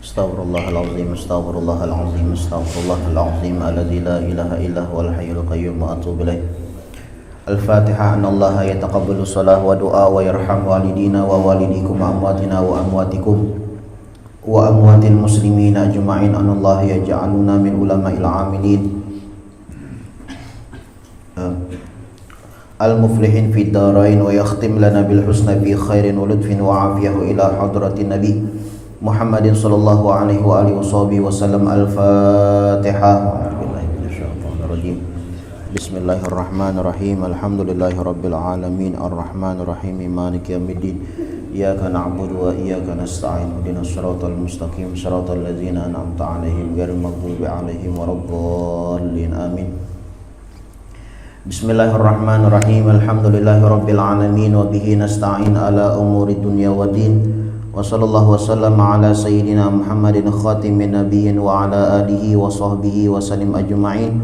Astaghfirullahalazim, astaghfirullahalazim, astaghfirullahalazim alladzi la ilaha illa huwal hayyul qayyum wa atubu ilaih. Al-Fatihah. Anallaha yataqabbalu shalah wa du'a wa yarham walidina wa walidikum wa amwatina wa amwatikum wa amwatil muslimina ajma'in. Anallaha yaj'aluna min ulama'il amilin al-muflihin fid darain wa yakhtim lana bil husna fi khairin wa lutfin wa afiyahu ila hadratin nabi Muhammadin sallallahu alaihi wa alihi wasallam. Al-Fatihah. Bismillahirrahmanirrahim. Alhamdulillahi rabbil alamin arrahmanirrahim maliki yaumiddin. Iyyaka na'budu wa iyyaka nasta'in. Ihdinas siratal mustaqim siratal ladzina an'amta 'alaihim ghairil maghdubi 'alaihim waladdallin. Amin. Bismillahirrahmanirrahim. Alhamdulillahi rabbil alamin wa bihi nasta'in ala umuri dunya waddin. Wa sallallahu wasallam ala sayyidina Muhammadin khatimin nabiyyin wa ala alihi wa sahbihi wa sallim ajma'in.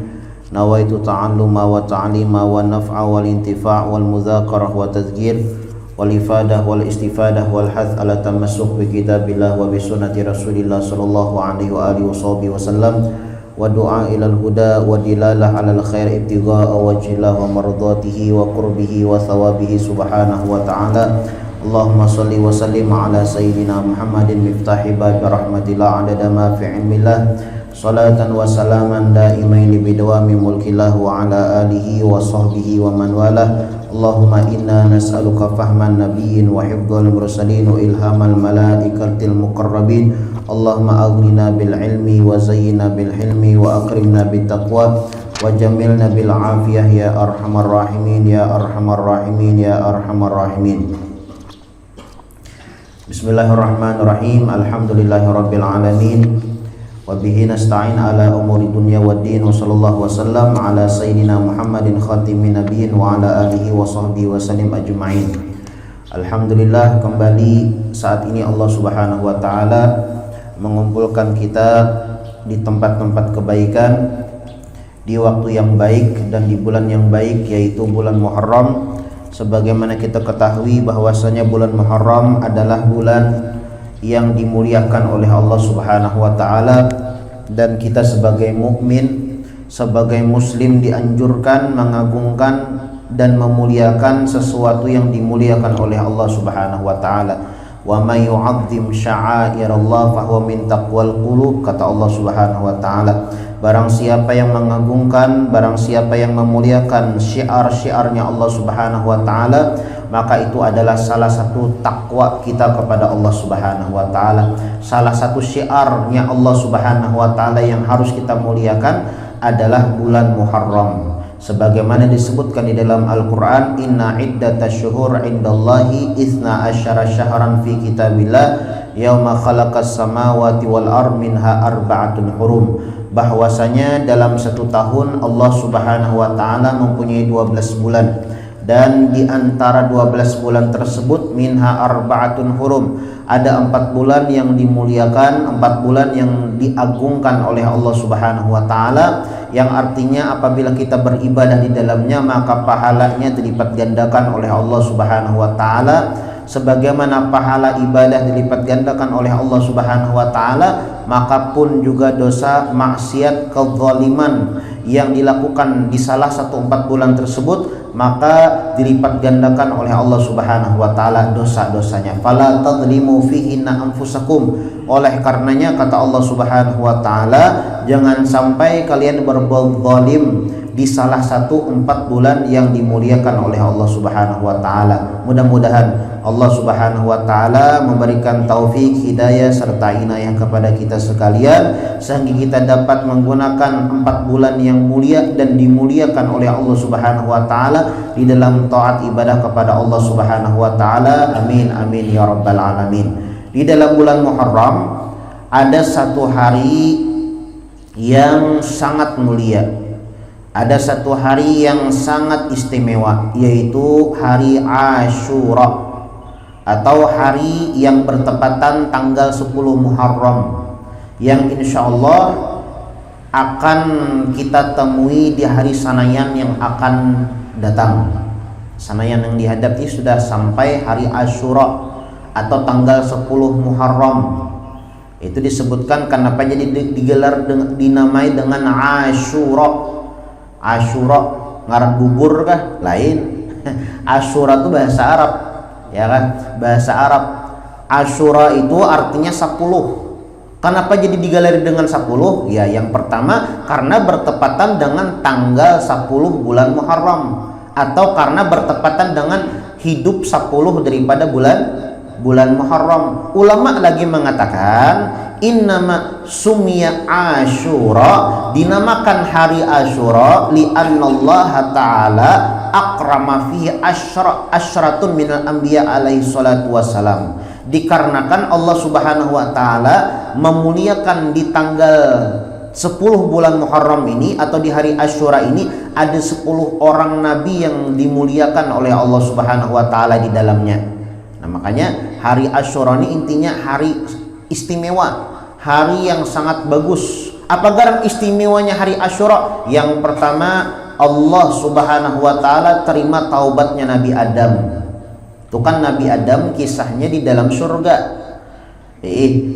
Nawaitu ta'alluma wa ta'lima wa naf'a wal intifa' wal mudzakarah wa tadhkir wal ifadah wal istifadah wal hath ala tamassuk bi kitabillah wa bi sunnati rasulillah sallallahu alaihi wa alihi wa sallam wa du'a ilal huda wa dilalah alal khair ibtigha'a wajhillah wa mardatihi wa qurbihi wa thawabihi subhanahu wa ta'ala. Allahumma salli wa sallim ala sayyidina Muhammadin miftahi bab rahmatillah adada ma fi ilmillah salatan wa salaman daimain bidawami mulkillah wa ala alihi wa sahbihi wa man walah. Allahumma inna nas'aluka fahman nabiyyin wa hifdzal mursalin wa ilhamal malaikatil muqarrabin. Allahumma aghnina bil ilmi wa zayyina bil hilmi wa akrimna bit taqwa wa jamilna bil afiyah ya arhamar rahimin ya arhamar rahimin ya arhamar rahimin. Bismillahirrahmanirrahim. Alhamdulillahirabbil alamin wa bihi nasta'in ala umuri dunya waddin. Wa sallallahu wasallam ala sayyidina Muhammadin khatimin nabiyyin wa ala alihi wa sahbihi wa sallim ajma'in. Alhamdulillah, kembali saat ini Allah Subhanahu wa taala mengumpulkan kita di tempat-tempat kebaikan di waktu yang baik dan di bulan yang baik, yaitu bulan Muharram. Sebagaimana kita ketahui bahwasanya bulan Muharram adalah bulan yang dimuliakan oleh Allah Subhanahu wa taala, dan kita sebagai mukmin, sebagai muslim dianjurkan mengagungkan dan memuliakan sesuatu yang dimuliakan oleh Allah Subhanahu wa taala. Wa may yu'azzim sya'airallah fahuwa min taqwal qulub, kata Allah Subhanahu wa taala. Barang siapa yang mengagungkan, barang siapa yang memuliakan syiar-syiarnya Allah Subhanahu wa taala, maka itu adalah salah satu takwa kita kepada Allah Subhanahu wa taala. Salah satu syiarnya Allah Subhanahu wa taala yang harus kita muliakan adalah bulan Muharram. Sebagaimana disebutkan di dalam Al-Qur'an, inna iddatash syuhur indallahi 12 syahran fi kitabillah yauma khalaqas samawati wal ardh minha arba'atun hurum. Bahwasanya dalam satu tahun Allah Subhanahu wa taala mempunyai 12 bulan, dan di antara 12 bulan tersebut minha arba'atun hurum, ada 4 bulan yang dimuliakan, 4 bulan yang diagungkan oleh Allah Subhanahu wa taala, yang artinya apabila kita beribadah di dalamnya maka pahalanya dilipat gandakan oleh Allah Subhanahu wa taala. Sebagaimana pahala ibadah dilipat gandakan oleh Allah Subhanahu wa taala, maka pun juga dosa maksiat kezaliman yang dilakukan di salah satu 4 bulan tersebut, maka dilipat gandakan oleh Allah Subhanahu wa taala dosa-dosanya. Fala tadzlimu fihinna anfusakum. Oleh karenanya kata Allah Subhanahu wa taala, jangan sampai kalian berbuat zalim di salah satu 4 bulan yang dimuliakan oleh Allah Subhanahu wa taala. Mudah-mudahan Allah Subhanahu wa taala memberikan taufik, hidayah serta inayah kepada kita sekalian, sehingga kita dapat menggunakan 4 bulan yang mulia dan dimuliakan oleh Allah Subhanahu wa taala di dalam taat ibadah kepada Allah Subhanahu wa taala. Amin amin ya rabbal alamin. Di dalam bulan Muharram ada satu hari yang sangat mulia. Ada satu hari yang sangat istimewa, yaitu hari Asyura, atau hari yang bertepatan tanggal 10 Muharram, yang insya Allah akan kita temui di hari Sanayan yang akan datang. Sanayan yang dihadapi sudah sampai hari Asyura atau tanggal 10 Muharram. Itu disebutkan kenapa jadi digelar dinamai dengan Asyura. Asyura ngaran bubur kah? Lain. Asyura itu bahasa Arab, ya kan? Bahasa Arab. Asyura itu artinya 10. Kenapa jadi digelar dengan 10? Ya, yang pertama karena bertepatan dengan tanggal 10 bulan Muharram, atau karena bertepatan dengan hidup 10 daripada bulan Muharram. Ulama lagi mengatakan innama sumia Asyura, dinamakan hari Asyura li'annallaha ta'ala akrama fihi asyratun minal anbiya alaihi salatu wassalam, dikarenakan Allah subhanahu wa ta'ala memuliakan di tanggal 10 bulan Muharram ini, atau di hari Asyura ini, ada 10 orang nabi yang dimuliakan oleh Allah subhanahu wa ta'ala di dalamnya. Nah, makanya hari Asyura ini intinya hari istimewa, hari yang sangat bagus. Apa garam istimewanya hari Asyura? Yang pertama, Allah subhanahu wa ta'ala terima taubatnya Nabi Adam. Itu kan Nabi Adam kisahnya di dalam surga.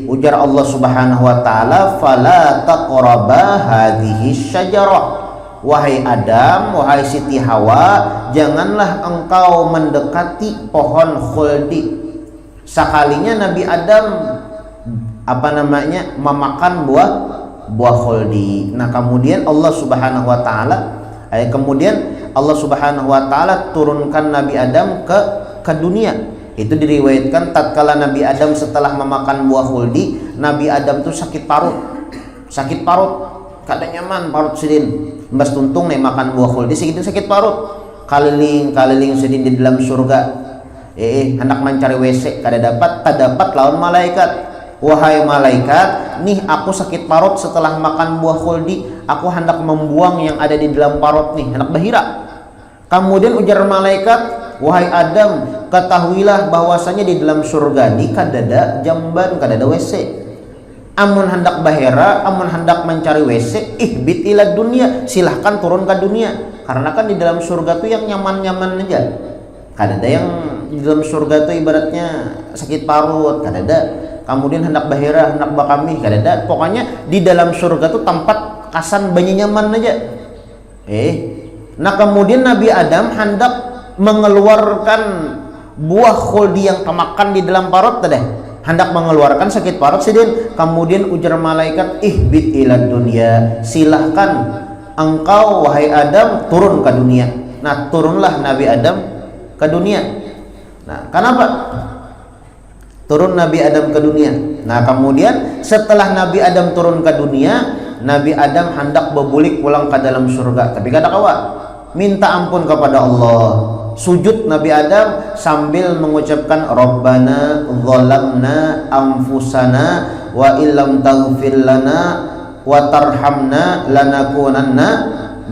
Ujar Allah subhanahu wa ta'ala, fala taqraba hadhihi syajarah. Wahai Adam, wahai Siti Hawa, janganlah engkau mendekati pohon khuldi. Sekalinya Nabi Adam memakan buah khuldi. Nah, kemudian Allah Subhanahu wa taala turunkan Nabi Adam ke dunia. Itu diriwayatkan tatkala Nabi Adam setelah memakan buah khuldi, Nabi Adam tuh sakit parut. Kada nyaman parut sidin. Mbas tuntung nih makan buah khuldi sakit parut. Kaliling sidin di dalam surga. Hendak mencari WC kada dapat lawan malaikat. Wahai malaikat, nih aku sakit parut setelah makan buah khuldi, aku hendak membuang yang ada di dalam parut nih, hendak bahira. Kemudian ujar malaikat, wahai Adam, ketahuilah bahwasanya di dalam surga ini kada ada jamban, kada ada WC. Amun hendak bahera, amun hendak mencari WC, ihbit ila dunia, silahkan turun ke dunia. Karena kan di dalam surga tuh yang nyaman-nyaman aja. Kada ada yang di dalam surga tuh ibaratnya sakit parut, kada ada. Kemudian hendak bahera, hendak bakami, kada ada. Pokoknya di dalam surga tuh tempat kasan banyak nyaman aja. Nah kemudian Nabi Adam hendak mengeluarkan buah khuldi yang kemakan di dalam parut tadi. Hendak mengeluarkan sakit parut sidin. Kemudian ujar malaikat, ihbit ila dunia, silahkan engkau wahai Adam turun ke dunia. Nah turunlah Nabi Adam ke dunia. Nah kenapa turun Nabi Adam ke dunia? Nah kemudian setelah Nabi Adam turun ke dunia, Nabi Adam hendak berbulik pulang ke dalam surga, tapi kata kawa minta ampun kepada Allah. Sujud Nabi Adam sambil mengucapkan Rabbana zalamna anfusana wa illam taghfir lana wa tarhamna lanakunanna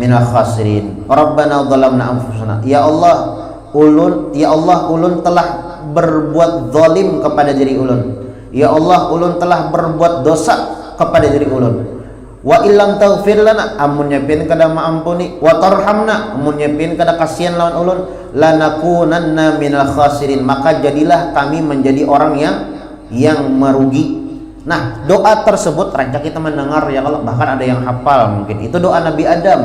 minal khasirin. Rabbana zalamna anfusana, ya Allah ulun telah berbuat zalim kepada diri ulun. Ya Allah, ulun telah berbuat dosa kepada diri ulun. Wa illam taghfir lana, amun nyepin kada maampuni, wa tarhamna, amun nyepin kada kasihan lawan ulun, lanakunanna minal khasirin, maka jadilah kami menjadi orang yang merugi. Nah, doa tersebut rancak kita mendengar ya, kalau bahkan ada yang hafal mungkin. Itu doa Nabi Adam.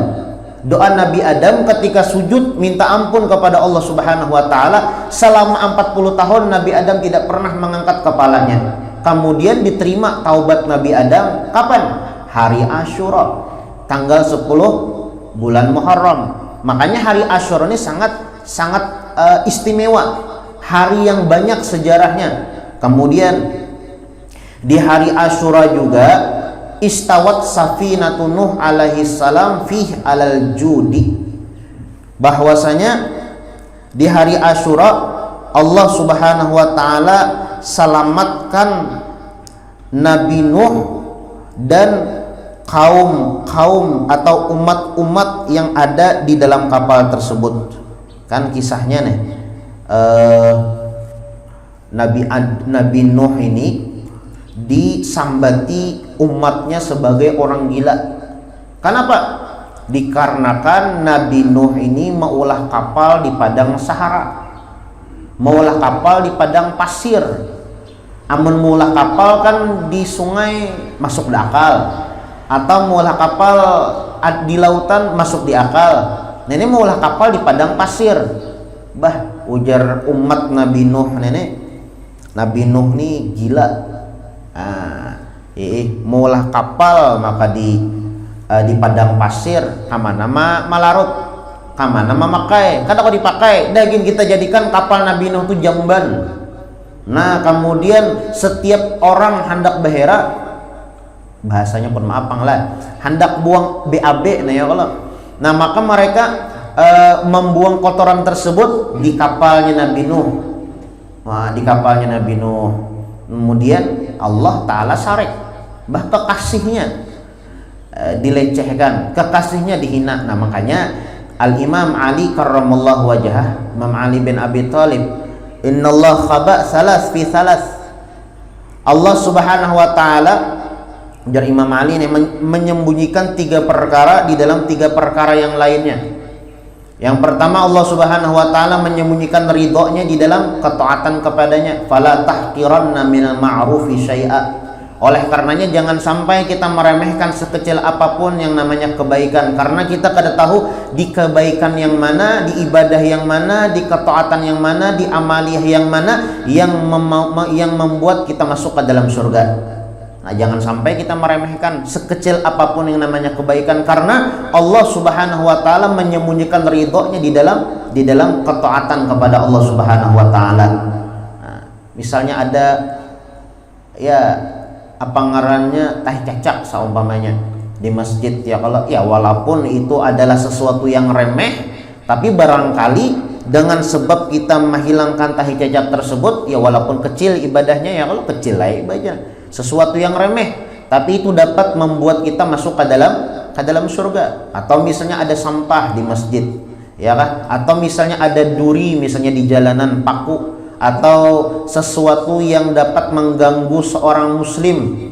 Doa Nabi Adam ketika sujud minta ampun kepada Allah Subhanahu wa taala. Selama 40 tahun Nabi Adam tidak pernah mengangkat kepalanya. Kemudian diterima taubat Nabi Adam kapan? Hari Asyura, tanggal 10 bulan Muharram. Makanya hari Asyura ini sangat istimewa, hari yang banyak sejarahnya. Kemudian di hari Asyura juga istawat safinatu Nuh alaihi salam fih alal judi, bahwasanya di hari Asyura Allah Subhanahu wa taala selamatkan Nabi Nuh dan kaum atau umat-umat yang ada di dalam kapal tersebut. Kan kisahnya nih, Nabi Nuh ini disambati umatnya sebagai orang gila. Kenapa? Dikarenakan Nabi Nuh ini mengolah kapal di padang Sahara, mengolah kapal di padang pasir. Amun mulah kapal kan di sungai masuk di akal, atau mulah kapal di lautan masuk di akal. Nenek mulah kapal di padang pasir. Bah, ujar umat Nabi Nuh, nenek Nabi Nuh nih gila. Mulah kapal maka di padang pasir, kamana malarut, kamana memakai. Kata kok dipakai, daging kita jadikan kapal Nabi Nuh itu jamban. Nah, kemudian setiap orang hendak behera, bahasanya pun maaf lah, hendak buang BAB nah ya kalau. Nah, maka mereka membuang kotoran tersebut di kapalnya Nabi Nuh. Wah, di kapalnya Nabi Nuh. Kemudian Allah Ta'ala syarek, bah kekasihnya dilecehkan, kekasihnya dihina. Nah, makanya Al-Imam Ali karramallahu wajhah, Imam Ali bin Abi Thalib, Innallah khaba salas fi salas. Allah Subhanahu wa taala, dari Imam Ali ini, menyembunyikan 3 perkara di dalam 3 perkara yang lainnya. Yang pertama, Allah Subhanahu wa taala menyembunyikan ridhonya di dalam ketaatan kepadanya. Fala tahqiranna minal ma'rufi syai'a. Oleh karenanya jangan sampai kita meremehkan sekecil apapun yang namanya kebaikan, karena kita kada tahu di kebaikan yang mana, di ibadah yang mana, di ketaatan yang mana, di amaliyah yang mana yang membuat kita masuk ke dalam surga. Nah, jangan sampai kita meremehkan sekecil apapun yang namanya kebaikan, karena Allah Subhanahu wa taala menyembunyikan ridhonya di dalam ketaatan kepada Allah Subhanahu wa taala. Nah, misalnya ada ya apa ngarannya tahi cacak saumpamanya di masjid, ya kalau ya walaupun itu adalah sesuatu yang remeh, tapi barangkali dengan sebab kita menghilangkan tahi cacat tersebut, ya walaupun kecil ibadahnya, ya kalau kecil lah ibadah, sesuatu yang remeh tapi itu dapat membuat kita masuk ke dalam surga. Atau misalnya ada sampah di masjid, ya kan, atau misalnya ada duri misalnya di jalanan, paku, atau sesuatu yang dapat mengganggu seorang muslim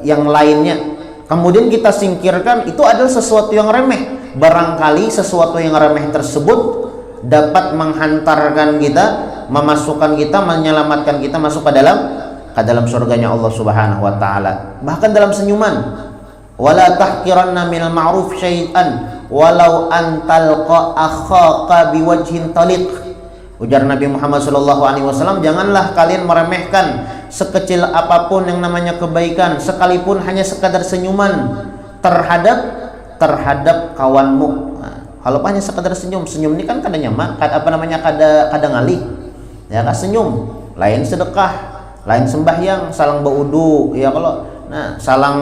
yang lainnya, kemudian kita singkirkan, itu adalah sesuatu yang remeh. Barangkali sesuatu yang remeh tersebut dapat menghantarkan kita, memasukkan kita, menyelamatkan kita masuk ke dalam surganya Allah Subhanahu wa taala. Bahkan dalam senyuman, wala tahqiranna minal ma'ruf syai'an walau an talqa akhaka biwajhin taliq. Ujar Nabi Muhammad SAW, janganlah kalian meremehkan sekecil apapun yang namanya kebaikan, sekalipun hanya sekadar senyuman terhadap kawanmu. Nah, kalau hanya sekadar senyum ini kan kada nyaman, kada ngalih, ya kan, senyum. Lain sedekah, lain sembahyang, salang baudu, ya kalau. Nah, salang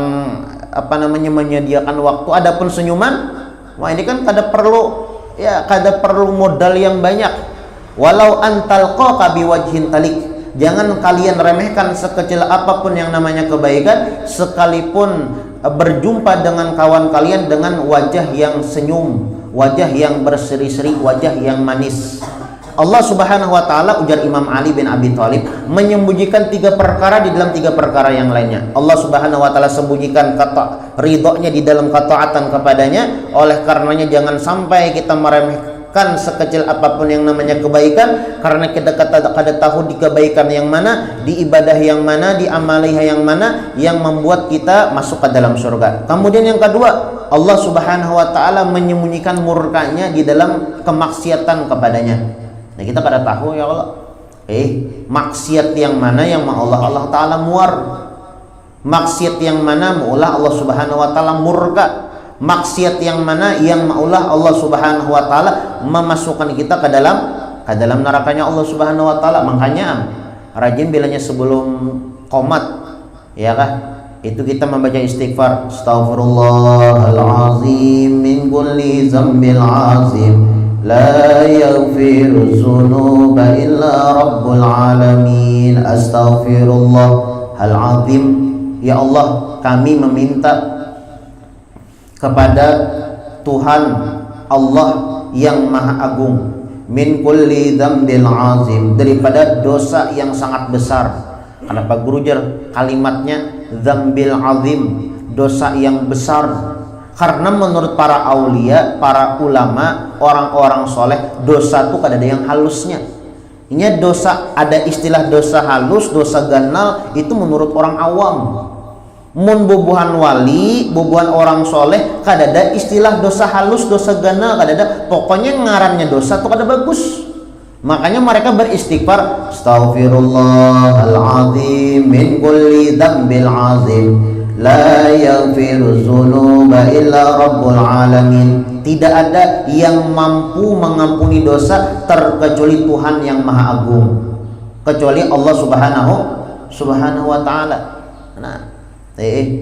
menyediakan waktu. Adapun senyuman, wah ini kan kada perlu modal yang banyak. Walau antalqa biwajhin talik, jangan kalian remehkan sekecil apapun yang namanya kebaikan, sekalipun berjumpa dengan kawan kalian dengan wajah yang senyum, wajah yang berseri-seri, wajah yang manis. Allah Subhanahu wa taala, ujar Imam Ali bin Abi Thalib, menyembunyikan 3 perkara di dalam 3 perkara yang lainnya. Allah Subhanahu wa taala sembunyikan ridhonya di dalam ketaatan kepadanya. Oleh karenanya jangan sampai kita meremehkan sekecil apapun yang namanya kebaikan, karena kita kada tahu di kebaikan yang mana, di ibadah yang mana, di amaliyah yang mana yang membuat kita masuk ke dalam surga. Kemudian yang kedua, Allah Subhanahu wa taala menyembunyikan murkanya di dalam kemaksiatan kepadanya. Nah, kita kada tahu, ya Allah, maksiat yang mana yang Allah taala muar, maksiat yang mana maulah Allah Subhanahu wa taala murka, maksiat yang mana yang maulah Allah Subhanahu wa taala memasukkan kita ke dalam nerakanya Allah Subhanahu wa taala. Makanya rajin bilanya sebelum qomat, ya kan, itu kita membaca istighfar, astaghfirullahalazim min kulli dzambil azim, la yaghfiru dzunuba illa rabbul alamin, astaghfirullahalazim. Ya Allah, kami meminta kepada Tuhan Allah yang Maha Agung, min kulli dzambil azim, daripada dosa yang sangat besar. Kenapa gurujar kalimatnya dzambil azim, dosa yang besar? Karena menurut para aulia, para ulama, orang-orang soleh, dosa itu kada ada yang halusnya. Ini dosa, ada istilah dosa halus, dosa ganal, itu menurut orang awam. Mun bobohan wali, bobohan orang soleh, kadada istilah dosa halus, dosa ganal, kadada pokoknya ngarannya dosa tuh kada bagus. Makanya mereka beristighfar, astaghfirullahaladzim min kulli dzambil azim, la yaghfiru dzunuba illa rabbul alamin. Tidak ada yang mampu mengampuni dosa terkecuali Tuhan yang Maha Agung, kecuali Allah Subhanahu wa taala. Nah,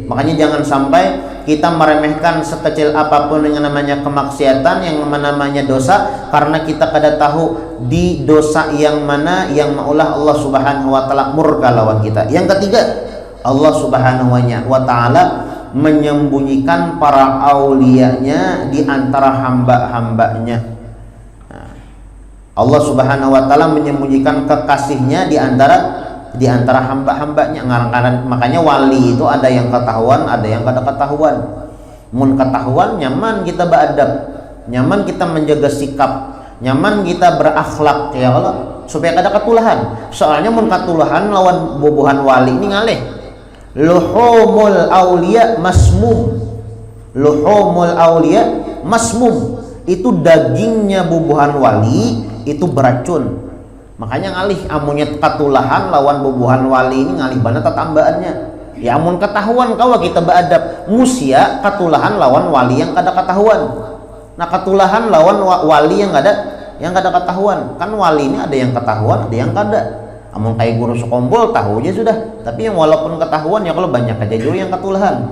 makanya jangan sampai kita meremehkan sekecil apapun yang namanya kemaksiatan, yang namanya dosa, karena kita kada tahu di dosa yang mana yang maulah Allah Subhanahu wa taala murka lawan kita. Yang ketiga, Allah Subhanahu wa taala menyembunyikan para aulianya di antara hamba-hambanya. Allah Subhanahu wa taala menyembunyikan kekasihnya di antara hamba-hambanya. Makanya wali itu ada yang ketahuan, ada yang kada ketahuan. Mun ketahuan nyaman kita beradab, nyaman kita menjaga sikap, nyaman kita berakhlak ya Allah, supaya kada ketulahan. Soalnya mun ketulahan lawan bobohan wali ini ngalih. Luhumul auliya masmum. Luhumul auliya masmum. Itu dagingnya bobohan wali itu beracun. Makanya ngalih amunnya katulahan lawan bobohan wali ini ngalih banget tambahannya. Ya amun ketahuan kawa kita beadab, musia katulahan lawan wali yang kada ketahuan. Nah katulahan lawan wali yang kada ketahuan. Kan wali ini ada yang ketahuan, ada yang kada. Amun kayak guru sekompol tahu aja sudah. Tapi yang walaupun ketahuan ya kalau banyak aja jo yang katulahan.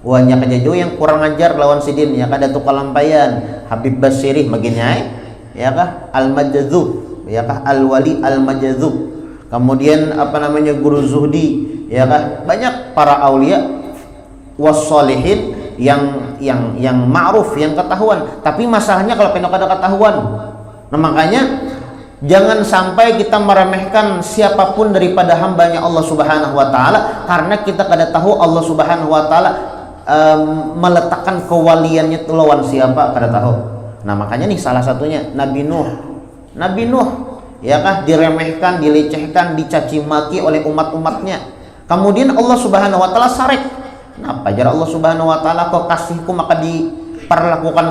Banyak aja jo yang kurang ajar lawan sidin ya kada tu kalampayan. Habib Basiri maginyai ya kah al-majdzub ya kah al-wali al-majdzub. Kemudian apa namanya guru zuhdi ya kah, banyak para aulia wassalihin yang ma'ruf, yang ketahuan. Tapi masalahnya kalau pengen kada ketahuan. Nah makanya jangan sampai kita meremehkan siapapun daripada hambanya Allah Subhanahu wa taala, karena kita kada tahu Allah Subhanahu wa taala meletakkan kewaliannya itu lawan siapa, kada tahu. Nah makanya nih salah satunya Nabi Nuh ya kah diremehkan, dilecehkan, dicaci maki oleh umat-umatnya. Kemudian Allah Subhanahu wa taala sarek. Kenapa jar Allah Subhanahu wa taala kok kasihku maka diperlakukan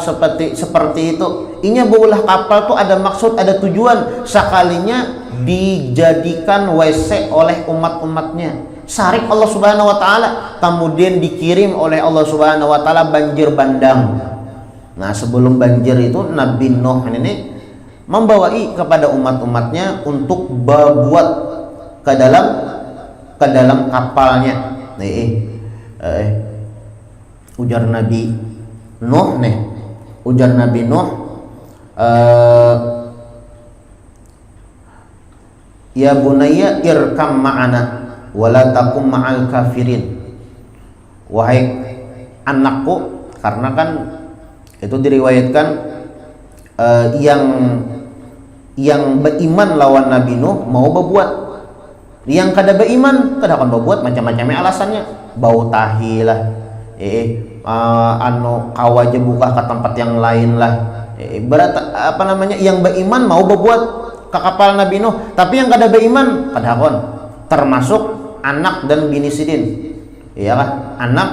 seperti itu? Inya baulah kapal tuh ada maksud, ada tujuan. Sekalinya dijadikan WC oleh umat-umatnya. Sarik Allah Subhanahu wa taala, kemudian dikirim oleh Allah Subhanahu wa taala banjir bandang. Nah, sebelum banjir itu Nabi Nuh ini membawai kepada umat-umatnya untuk berbuat ke dalam kapalnya. Ujar Nabi Nuh nih, ujar Nabi Nuh, ya bunayya irkam ma'ana wala takum ma'al kafirin. Wahai anakku, karena kan itu diriwayatkan yang beriman lawan Nabi Nuh mau berbuat, yang kada beriman kada akan berbuat macam-macamnya alasannya. Bau tahi lah, kawaja buka ke tempat yang lain lah. Berat apa namanya, yang beriman mau berbuat ke kapal Nabi Nuh, tapi yang kada beriman kada akan, termasuk anak dan bini sidin, ya kan? Anak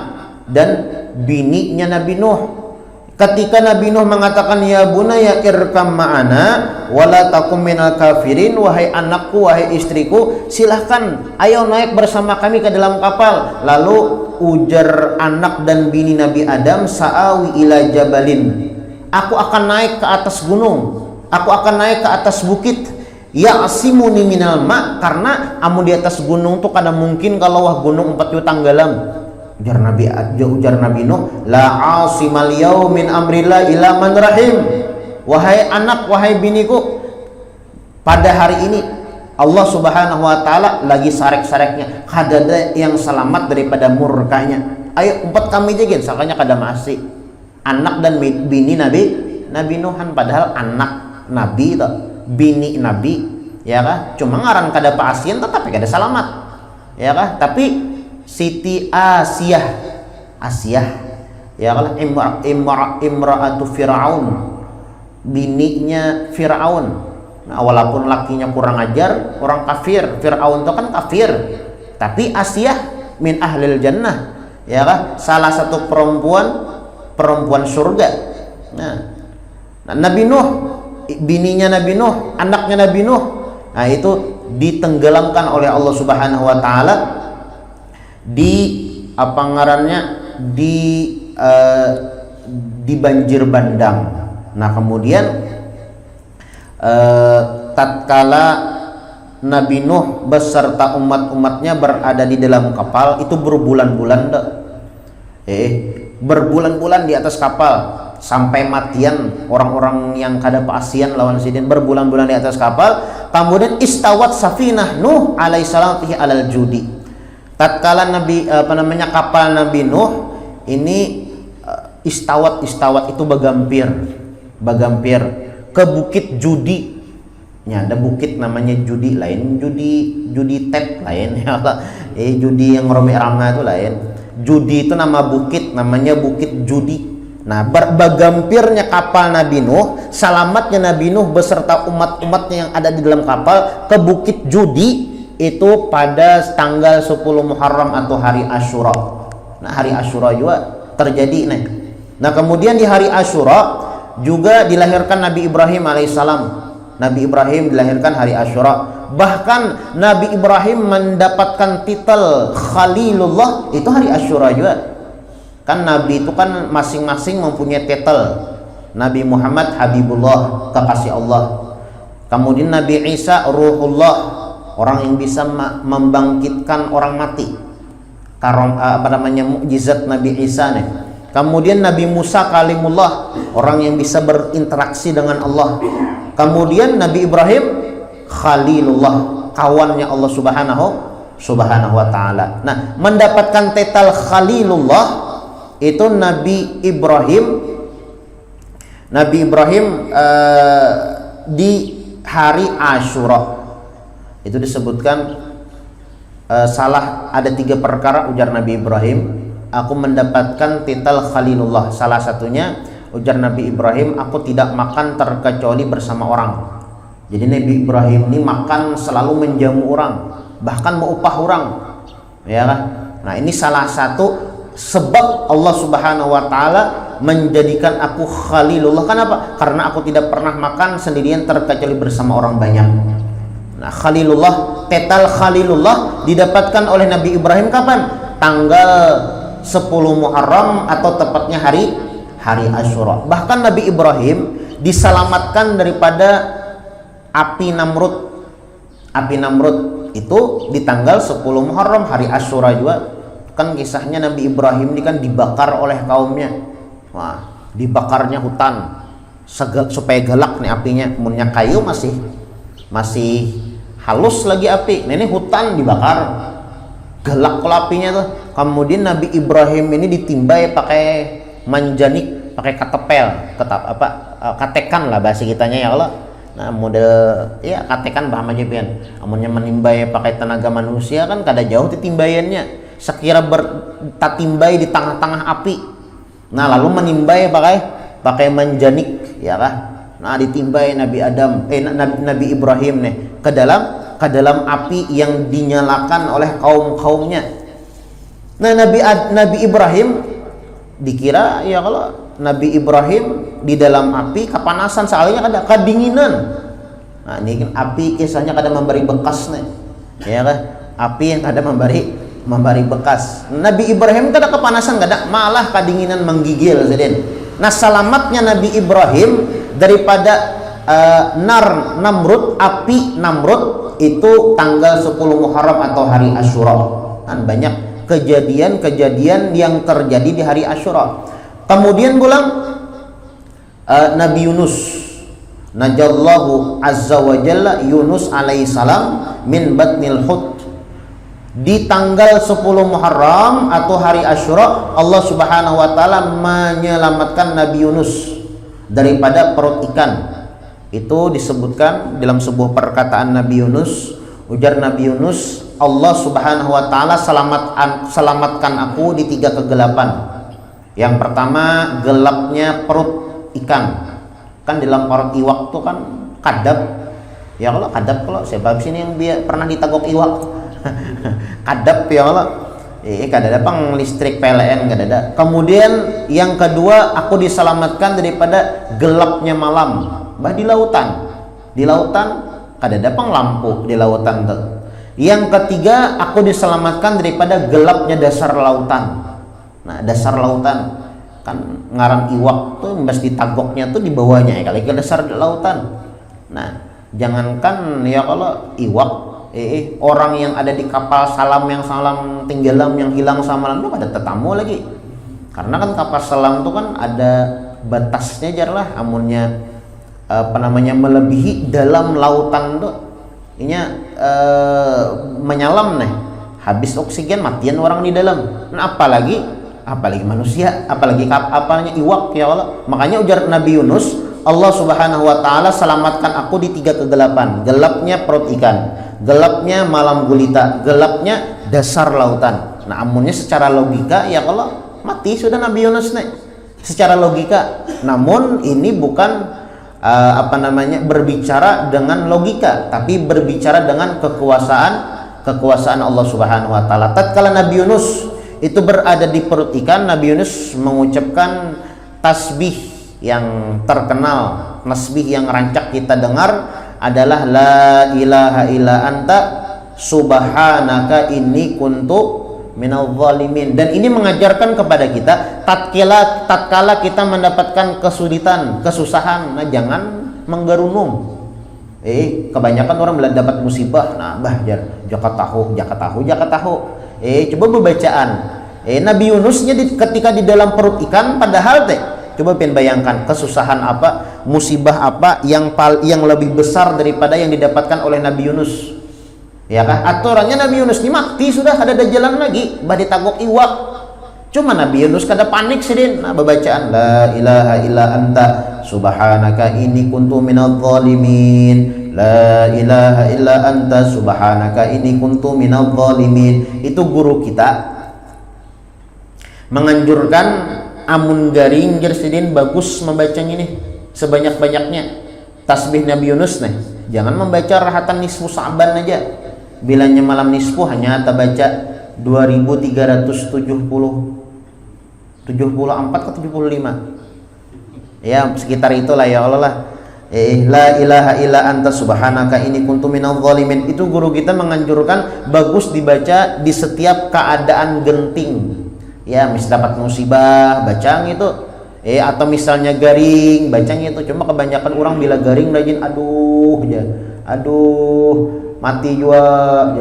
dan bininya Nabi Nuh. Ketika Nabi Nuh mengatakan ya bunaya irkam ma'ana wala takum minal kafirin, wahai anakku, wahai istriku, silahkan ayo naik bersama kami ke dalam kapal. Lalu ujar anak dan bini Nabi Adam, sa'awi ila jabalin, aku akan naik ke atas gunung, aku akan naik ke atas bukit, ya'simuni minal ma', karena amun di atas gunung tuh kada mungkin kalau wah gunung 4 juta tanggalam. Ujar Nabi Nuh, la asimal yaumin amrillah ila man rahim. Wahai anak, wahai biniku, pada hari ini Allah Subhanahu wa taala lagi sarek-sareknya, kada ada yang selamat daripada murkanya. Ayo empat kami jegin, sakanya kada masih anak dan bini Nabi Nuhan, padahal anak Nabi itu, bini Nabi, ya kah? Cuma ngaran kada pasien tetapi kada selamat, ya kah? Tapi Siti Asiyah, ya kan, imra'atu Fir'aun, bininya Fir'aun, Nah, walaupun lakinya kurang ajar, orang kafir. Fir'aun itu kan kafir, tapi Asiyah min ahlil jannah, ya kan? Salah satu perempuan surga. Nah, Nabi Nuh, bininya Nabi Nuh, anaknya Nabi Nuh, nah itu ditenggelamkan oleh Allah Subhanahu wa taala di apa ngarannya, di banjir bandang. Nah, kemudian tatkala Nabi Nuh beserta umat-umatnya berada di dalam kapal, itu berbulan-bulan berbulan-bulan di atas kapal, sampai matian orang-orang yang kada pasian lawan sidin, berbulan-bulan di atas kapal. Kemudian istawat safinah Nuh alaihissalam fihi alal judi. Tatkala kapal Nabi Nuh ini istawat itu bagampir ke bukit Judi. Ya, ada bukit namanya Judi, lain Judi Tet lain ya. Judi yang Romi Rama itu lain. Judi itu nama bukit, namanya Bukit Judi. Nah, bagampirnya kapal Nabi Nuh, selamatnya Nabi Nuh beserta umat-umatnya yang ada di dalam kapal ke Bukit Judi itu pada tanggal 10 Muharram atau hari Asyura. Nah, hari Asyura juga terjadi nih. Nah, kemudian di hari Asyura juga dilahirkan Nabi Ibrahim alaihissalam. Nabi Ibrahim dilahirkan hari Asyura. Bahkan Nabi Ibrahim mendapatkan titel Khalilullah itu hari Asyura juga. Kan Nabi itu kan masing-masing mempunyai titel. Nabi Muhammad Habibullah, kekasih Allah. Kemudian Nabi Isa Ruhullah, orang yang bisa membangkitkan orang mati. Mukjizat Nabi Isa nih. Kemudian Nabi Musa Kalimullah, orang yang bisa berinteraksi dengan Allah. Kemudian Nabi Ibrahim Khalilullah, kawannya Allah Subhanahu wa taala. Nah, mendapatkan titel Khalilullah itu Nabi Ibrahim di hari Asyura. Itu disebutkan salah ada 3 perkara, ujar Nabi Ibrahim, aku mendapatkan titel Khalilullah. Salah satunya, ujar Nabi Ibrahim, aku tidak makan terkecuali bersama orang. Jadi Nabi Ibrahim ini makan selalu menjamu orang, bahkan mengupah orang, ya kan? Nah, ini salah satu sebab Allah Subhanahu wa taala menjadikan aku Khalilullah. Kenapa? Karena aku tidak pernah makan sendirian terkecuali bersama orang banyak. Nah, Khalilullah, titel Khalilullah didapatkan oleh Nabi Ibrahim kapan? Tanggal 10 Muharram atau tepatnya hari Asyura. Bahkan Nabi Ibrahim diselamatkan daripada api Namrud. Api Namrud itu di tanggal 10 Muharram, hari Asyura juga. Kan kisahnya Nabi Ibrahim ini kan dibakar oleh kaumnya. Wah, dibakarnya hutan supaya galak nih apinya. Munnya kayu masih halus lagi api. Nah, ini hutan dibakar. Galak kalau apinya tuh. Kemudian Nabi Ibrahim ini ditimbai pakai manjanik, pakai katekan lah bahasa kitanya ya Allah. Nah, model ya katekan bahasa Japian. Amunnya menimbai pakai tenaga manusia kan kada jauh titimbayannya. Sekira bertatimbai di tengah-tengah api. Nah, lalu menimbai pakai manjanik ya kah? Nah, ditimbai Nabi Ibrahim nih ke dalam api yang dinyalakan oleh kaumnya. Nah, Nabi Ibrahim dikira ya kalau Nabi Ibrahim di dalam api kepanasan, soalnya ada kedinginan. Nah, ini kan api kisahnya kada memberi bekas nih, ya kan? Api yang kada memberi bekas. Nabi Ibrahim kada kepanasan, kada, malah kedinginan menggigil sedin. Nah, selamatnya Nabi Ibrahim daripada api Namrud itu tanggal 10 Muharram atau hari Asyura. Kan banyak kejadian yang terjadi di hari Asyura. Kemudian pulang Nabi Yunus, najallahu azza wa jalla Yunus alaihissalam min batnil hut. Di tanggal 10 Muharram atau hari Asyura, Allah Subhanahu wa taala menyelamatkan Nabi Yunus daripada perut ikan. Itu disebutkan dalam sebuah perkataan Nabi Yunus, ujar Nabi Yunus, Allah Subhanahu wa taala selamatkan aku di 3 kegelapan. Yang pertama, gelapnya perut ikan. Kan dalam perut iwak itu kan kadap. Ya Allah, kadap kalau sebab sini yang dia pernah ditagok iwak. Kadap ya Allah. Kadada pang listrik PLN kadada. Kemudian yang kedua, aku diselamatkan daripada gelapnya malam. Bah di lautan. Di lautan kadada pang lampu di lautan tuh. Yang ketiga, aku diselamatkan daripada gelapnya dasar lautan. Nah, dasar lautan kan ngaran iwak tuh mbas ditagoknya tuh di bawahnya ya kali ke dasar lautan. Nah, jangankan ya kalau iwak orang yang ada di kapal salam yang salam tenggelam yang hilang samalam itu ada tetamu lagi, karena kan kapal selam itu kan ada batasnya jar lah, amunnya melebihi dalam lautan tuh inya menyalam nih, habis oksigen matian orang di dalam. Nah, apalagi manusia, apalagi iwak ya Allah. Makanya ujar Nabi Yunus, Allah Subhanahu wa taala selamatkan aku di 3 kegelapan. Gelapnya perut ikan, gelapnya malam gulita, gelapnya dasar lautan. Nah, amunnya secara logika ya Allah mati sudah Nabi Yunus nih. Secara logika. Namun ini bukan berbicara dengan logika, tapi berbicara dengan kekuasaan Allah Subhanahu wa taala. Tatkala Nabi Yunus itu berada di perut ikan, Nabi Yunus mengucapkan tasbih yang terkenal, tasbih yang rancak kita dengar adalah la ilaha illa anta subhanaka inni kuntu minal zalimin. Dan ini mengajarkan kepada kita tatkala kita mendapatkan kesulitan, kesusahan, nah jangan menggerunung. Kebanyakan orang dapat musibah, nah jaka tahu. Coba bacaan Nabi Yunusnya ketika di dalam perut ikan, padahal coba bayangkan kesusahan apa, musibah apa yang lebih besar daripada yang didapatkan oleh Nabi Yunus. Ya kan? Aturannya Nabi Yunus ini mati sudah, ada jalan lagi, bah ditagok iwak. Cuma Nabi Yunus kada panik sidin. Nah, bacaan la ilaha illa anta subhanaka inni kuntu minadh zalimin. La ilaha illa anta subhanaka inni kuntu minadh zalimin. Itu guru kita menganjurkan amun garing jersidin bagus membacanya nih sebanyak-banyaknya tasbih Nabi Yunus nih. Jangan membaca rahatan nisfu Sa'ban aja. Bilanya malam nisfu hanya baca 2474 ke 75. Ya, sekitar itulah ya Allah lah. La ilaha illa anta subhanaka inni kuntu minadh zalimin. Itu guru kita menganjurkan bagus dibaca di setiap keadaan genting. Ya, misal dapat musibah bacang itu, atau misalnya garing bacang itu. Cuma kebanyakan orang bila garing rajin aduh mati jua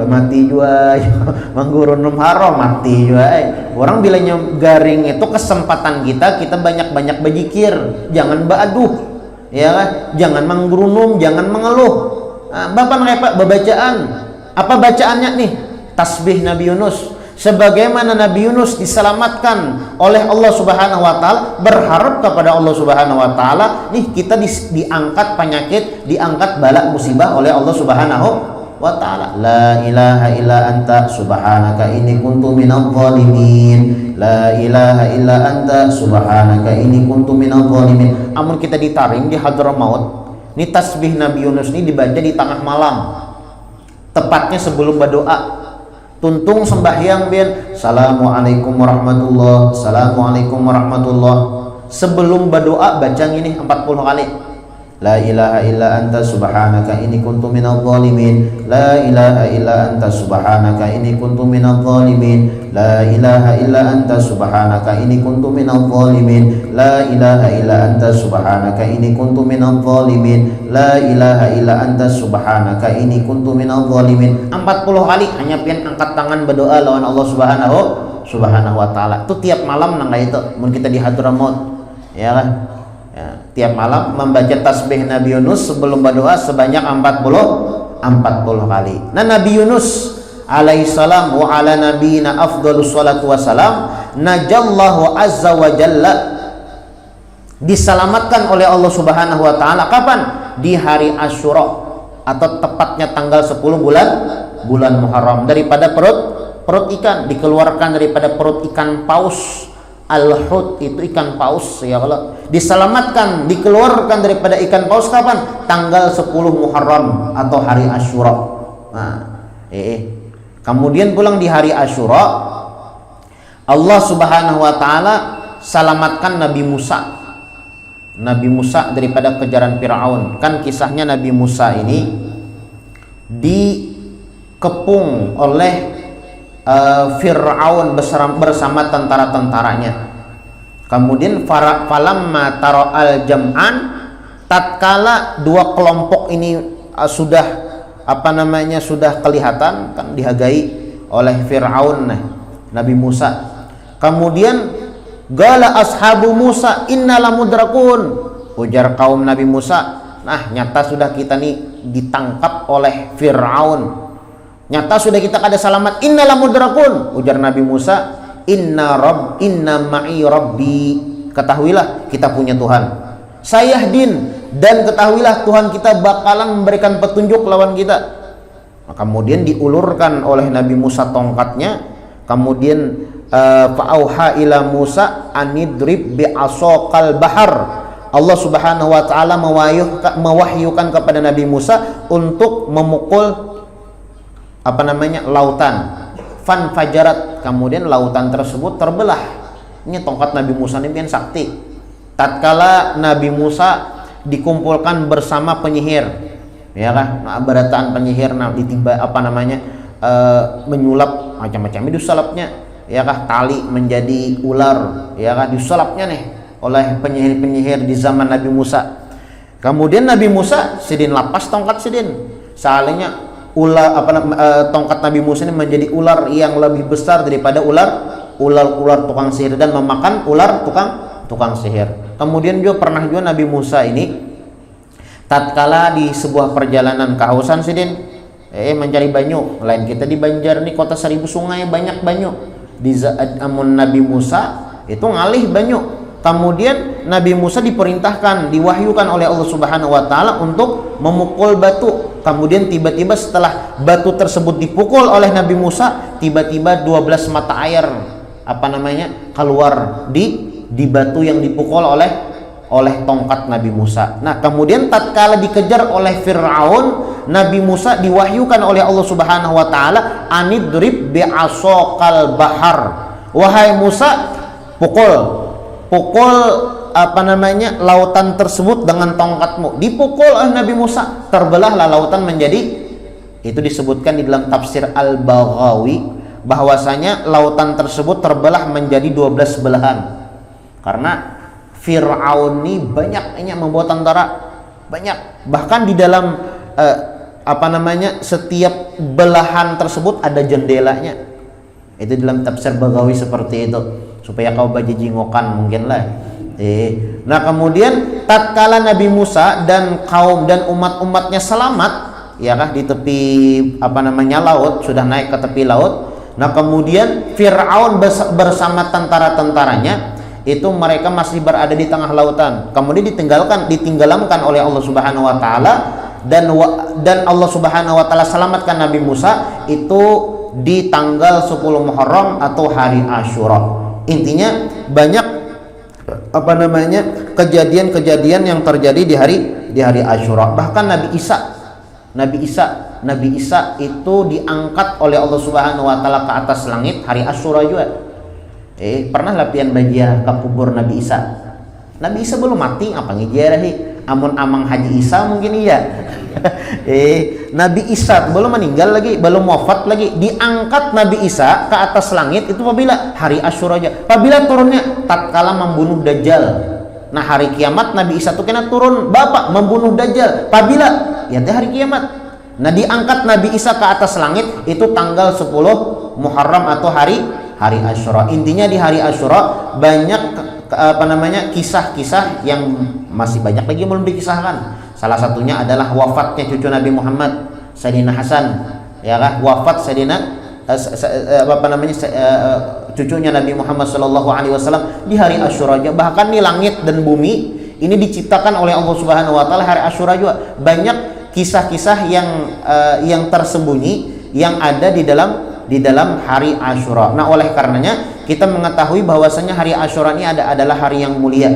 menggurun haram mati jua. Orang bilanya garing itu kesempatan kita banyak berzikir, jangan aduh ya kan, jangan menggurunum, jangan mengeluh. Bapak ngepak bacaan apa bacaannya nih? Tasbih Nabi Yunus. Sebagaimana Nabi Yunus diselamatkan oleh Allah Subhanahu wa taala, berharap kepada Allah Subhanahu wa taala, nih kita diangkat penyakit, diangkat bala musibah oleh Allah Subhanahu wa taala. La ilaha illa anta subhanaka inni kuntu minadh zalimin. La ilaha illa anta subhanaka inni kuntu minadh zalimin. Amun kita ditaring di Hadramaut, nih tasbih Nabi Yunus ini dibaca di tengah malam, tepatnya sebelum berdoa. Tuntung sembahyang biar Assalamualaikum warahmatullah, Assalamualaikum warahmatullah. Sebelum berdoa bacang ini 40 kali. La ilaha illa anta subhanaka inni kuntu minadh zalimin. La ilaha illa anta subhanaka inni kuntu minadh zalimin. La ilaha illa anta subhanaka inni kuntu minadh zalimin. La ilaha illa anta subhanaka inni kuntu minadh zalimin. La ilaha illa anta subhanaka inni kuntu minadh zalimin. 40 kali hanya pian angkat tangan berdoa lawan Allah Subhanahu wa taala. Itu tiap malam nang itu mun kita di Hadramaut. Ya kan? Ya, tiap malam membaca tasbih Nabi Yunus sebelum berdoa sebanyak 40 kali. Nah, Nabi Yunus alaihissalam wa ala nabiyina afdhalus salatu wassalam najallahu azza wa jalla, diselamatkan oleh Allah Subhanahu wa taala kapan? Di hari Asyura atau tepatnya tanggal 10 bulan Muharram, daripada perut ikan, dikeluarkan daripada perut ikan paus Al-hut itu ikan paus, ya Allah. Diselamatkan, dikeluarkan daripada ikan paus kapan? Tanggal 10 Muharram atau hari Asyura. Nah, kemudian pulang di hari Asyura, Allah Subhanahu wa taala selamatkan Nabi Musa. Nabi Musa daripada kejaran Firaun. Kan kisahnya Nabi Musa ini dikepung oleh Fir'aun bersama tentara-tentaranya. Kemudian falamma tara'al jam'an, tatkala dua kelompok ini sudah sudah kelihatan, kan dihagai oleh Fir'aun Nabi Musa. Kemudian gala ashabu Musa inna lamudrakun, ujar kaum Nabi Musa, nah nyata sudah kita nih ditangkap oleh Fir'aun. Nyata sudah kita kada selamat. Innala mudrakun, ujar Nabi Musa. Inna ma'i rabbi. Ketahuilah kita punya Tuhan. Sayahdin, dan ketahuilah Tuhan kita bakalan memberikan petunjuk lawan kita. Nah, kemudian diulurkan oleh Nabi Musa tongkatnya. Kemudian fa'auha ila Musa anidrib bi'asokal bahar. Allah Subhanahu wa taala mewahyukan kepada Nabi Musa untuk memukul lautan. Fan fajarat, kemudian lautan tersebut terbelah. Ini tongkat Nabi Musa ini pian sakti. Tatkala Nabi Musa dikumpulkan bersama penyihir, ya kan? Nah, berataan penyihir ditimba menyulap macam-macam itu sulapnya, ya kah? Tali menjadi ular, ya kah? Disulapnya nih oleh penyihir-penyihir di zaman Nabi Musa. Kemudian Nabi Musa sidin lapas tongkat sidin. Soalnya tongkat Nabi Musa ini menjadi ular yang lebih besar daripada ular tukang sihir dan memakan ular tukang sihir. Kemudian juga pernah juga Nabi Musa ini tatkala di sebuah perjalanan kehausan sidin mencari banyu. Lain kita di Banjar nih, kota 1000 sungai, banyak banyu. Di amun Nabi Musa itu ngalih banyu. Kemudian Nabi Musa diperintahkan, diwahyukan oleh Allah Subhanahu wa taala untuk memukul batu. Kemudian tiba-tiba setelah batu tersebut dipukul oleh Nabi Musa, tiba-tiba 12 mata air keluar di batu yang dipukul oleh tongkat Nabi Musa. Nah, kemudian tatkala dikejar oleh Fir'aun, Nabi Musa diwahyukan oleh Allah Subhanahu wa taala anidrib bi'asokal bahar. Wahai Musa, pukul lautan tersebut dengan tongkatmu. Dipukul oleh Nabi Musa, terbelahlah lautan menjadi, itu disebutkan di dalam tafsir Al-Baghawi bahwasanya lautan tersebut terbelah menjadi 12 belahan. Karena Fir'aun ini banyak membawa tentara, banyak. Bahkan di dalam setiap belahan tersebut ada jendelanya. Itu dalam tafsir Baghawi seperti itu, supaya kau baca jingokan mungkin lah. Nah, kemudian tatkala Nabi Musa dan kaum dan umat-umatnya selamat, ya kah, di tepi laut, sudah naik ke tepi laut. Nah, kemudian Fir'aun bersama tentara-tentaranya itu mereka masih berada di tengah lautan. Kemudian ditinggalkan oleh Allah Subhanahu wa taala, dan Allah Subhanahu wa taala selamatkan Nabi Musa itu di tanggal 10 Muharram atau hari Asyura. Intinya banyak kejadian-kejadian yang terjadi di hari Asyura. Bahkan Nabi Isa itu diangkat oleh Allah Subhanahu wa taala ke atas langit hari Asyura juga. Pernah latihan bagia ke kubur Nabi Isa. Nabi Isa belum mati, apa ngijarahi? Amun amang Haji Isa mungkin iya. Nabi Isa belum meninggal lagi, belum wafat lagi. Diangkat Nabi Isa ke atas langit itu apabila hari Asyura aja. Apabila turunnya tatkala membunuh Dajjal. Nah, hari kiamat Nabi Isa tuh kena turun bapak membunuh Dajjal. Apabila ya hari kiamat. Nah, diangkat Nabi Isa ke atas langit itu tanggal 10 Muharram atau hari Asyura. Intinya di hari Asyura banyak kisah-kisah yang masih banyak lagi belum dikisahkan. Salah satunya adalah wafatnya cucu Nabi Muhammad, Sayyidina Hasan, ya kan? Wafat Sayyidina cucunya Nabi Muhammad sallallahu alaihi wasallam di hari Asyura aja. Bahkan di langit dan bumi ini diciptakan oleh Allah Subhanahu wa taala hari Asyura juga. Banyak kisah-kisah yang tersembunyi yang ada di dalam hari Asyura. Nah, oleh karenanya kita mengetahui bahwasanya hari Asyura ini adalah hari yang mulia,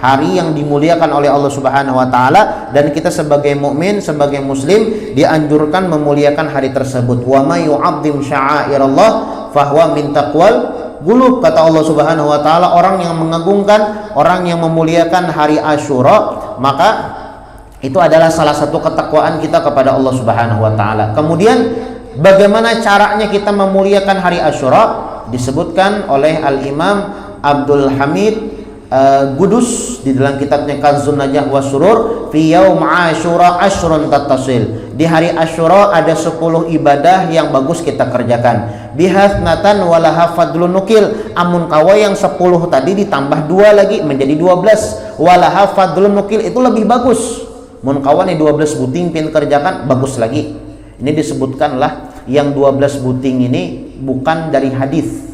hari yang dimuliakan oleh Allah Subhanahu wa taala, dan kita sebagai mukmin, sebagai muslim dianjurkan memuliakan hari tersebut. Wa may yu'azzim sya'airallah fahuwa min taqwal qulub, kata Allah Subhanahu wa taala, orang yang mengagungkan, orang yang memuliakan hari Asyura, maka itu adalah salah satu ketakwaan kita kepada Allah Subhanahu wa taala. Kemudian bagaimana caranya kita memuliakan hari Asyura? Disebutkan oleh Al-Imam Abdul Hamid Qudus di dalam kitabnya Kanzun Najah wa Surur, fi yaum Asyura asyrun tattasil. Di hari Asyura ada 10 ibadah yang bagus kita kerjakan. Bihatnatan walaha fadlun nukil, amun kawa yang 10 tadi ditambah 2 lagi menjadi 12. Walaha fadlun nukil itu lebih bagus. Mun kawan yang 12 buting pin kerjakan bagus lagi. Ini disebutkanlah yang 12 buting ini bukan dari hadis.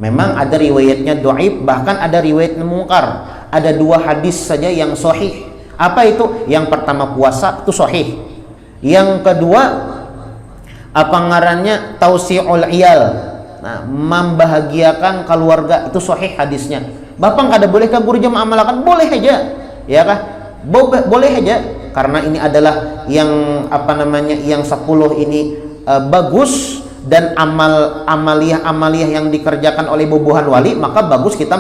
Memang ada riwayatnya dhaif, bahkan ada riwayatnya mungkar. Ada 2 hadis saja yang sahih. Apa itu? Yang pertama puasa itu sahih. Yang kedua apa ngarannya? Tausi'ul iyal. Nah, membahagiakan keluarga itu sahih hadisnya. Bapak kada boleh kabur jam amalakan? Boleh aja. Ya kah? Boleh aja. Karena ini adalah yang yang 10 ini bagus, dan amaliyah yang dikerjakan oleh bubuhan wali, maka bagus kita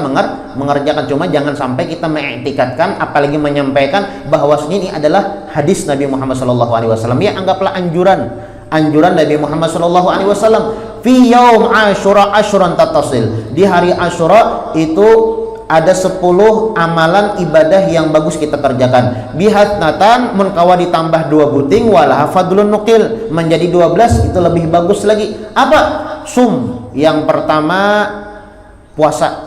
mengerjakan. Cuma jangan sampai kita mengiktikadkan, apalagi menyampaikan bahwasanya ini adalah hadis Nabi Muhammad SAW. Ya, anggaplah anjuran Nabi Muhammad SAW. Fi yaum Asyura asyran tattasil. Di hari Asyura itu ada 10 amalan ibadah yang bagus kita kerjakan. Bihatnatan munkawa ditambah 2 buting, walaha fadlun nukil menjadi 12, itu lebih bagus lagi. Apa? Sum. Yang pertama puasa.